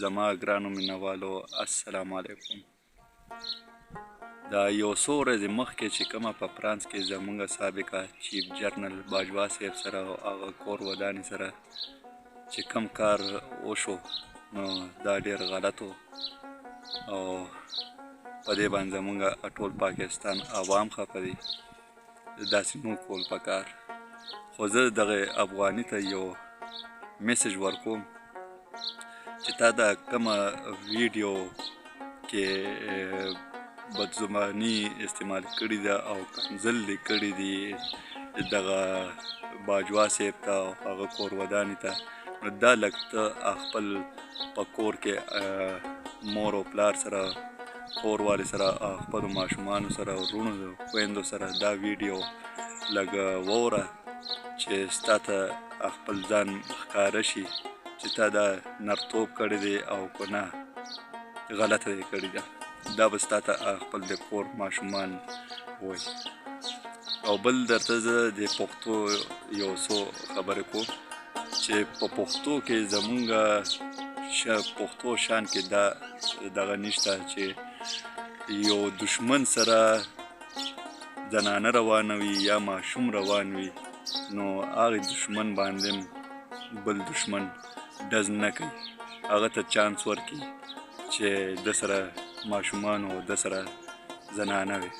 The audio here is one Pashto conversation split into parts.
زما ګرانو مینوالو السلام علیکم. دا یو څو ورځې مخکې چې کومه په فرانس کې زموږ سابقه چیف جرنل باجوا صاحب سره او هغه کور ودانې سره چې کوم کار وشو نو دا ډېر غلط و او په دې باندې زموږ ټول پاکستان عوام خفه دي. داسې نو کول پکار، خو زه دغه افغاني ته یو میسج ورکوم چې تا دا کومه ویډیو کې بدزباني استعمال کړې ده او کنځل دې کړي دي دغه باجوا صاحب ته او هغه کور ودانې ته، نو دا لږ ته خپل په کور کې مور او پلار سره، کوروالې سره، خپلو ماشومانو سره، وروڼو خویندو سره دا ویډیو لږ ووره چې ستا ته خپل ځان ښکاره شي چې تا دا نرتوب کړی دی او که نه غلطه دې کړې ده. دا به ستا ته خپل د کور ماشومان وایي. او بل درته زه د پښتو یو څو خبرې کوم چې په پښتو کې زمونږ پښتو شان کې دا دغه نشته چې یو دشمن سره زنانه روانه وي یا ماشوم روان وي نو هغې دشمن باندې بل دشمن ډز نه کوي، هغه ته چانس ورکړي چې د سره ماشومان او د سره زنانه وي.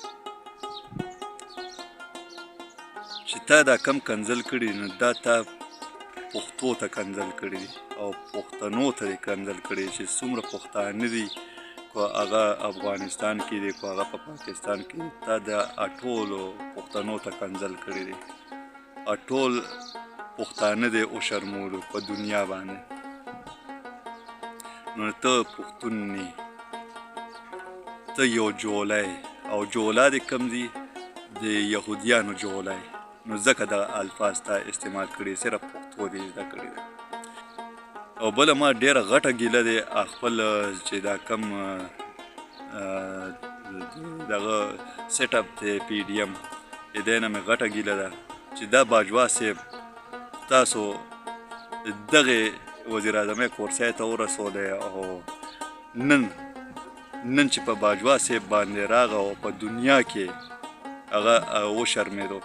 چې تا دا کم کنځل کړي نو دا تا پښتو ته کنځل کړي دي او پښتنو ته یې کنځل کړي چې څومره پښتانه دي، که هغه افغانستان کې دي که هغه په پاکستان کې دي، تا دا ټولو پښتنو ته کنځل کړي دي. ټول پښتانه دې وشرمولو په دنیا باندې، نو ته پښتون نه، ته یو جولی او جولا دې کم دي د یهودیانو جولی، نو ځکه دغه الفاظ تا استعمال کړي، صرف پښتو دې زده کړي ده. او بله ما ډېره غټه ګیله دی خپل چې دا کم دغه سیټ اپ دی پی ډي ایم د دی نه مې غټه ګیله ده چې دا باجوا صاحب تاسو دغې وزیر اعظمۍ کورسۍ ته ورسولی او نن چې په باجوا صاحب باندې راغه او په دنیا کې هغه وشرمېدو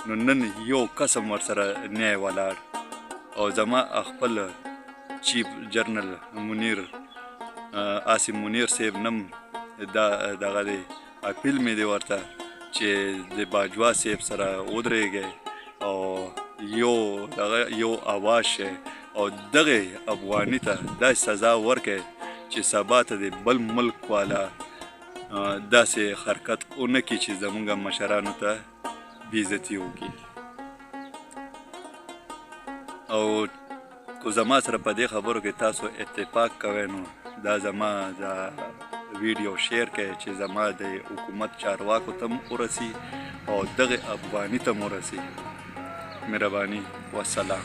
نو نن یو قسم ورسره نه ولاړ. او زما خپل چیف جرنل منیر عاصم منیر صاحب نم دغه دی اپیل مې دی ورته چې د باجوا صاحب سره ودرېږئ او یو اواز شئ او دغې افغاني ته داسې سزا ورکئ چې سبا ته د بل ملک والا داسې حرکت ونه کړي چې زموږ مشرانو ته بېعزتي وکړي. او که زما سره په دې خبرو کې تاسو اتفاق کوئ نو دا زما دا ویډیو شیر کړئ چې زما د حکومت چارواکو ته هم ورسي او دغې افغاني ته هم ورسي. مهرباني والسلام.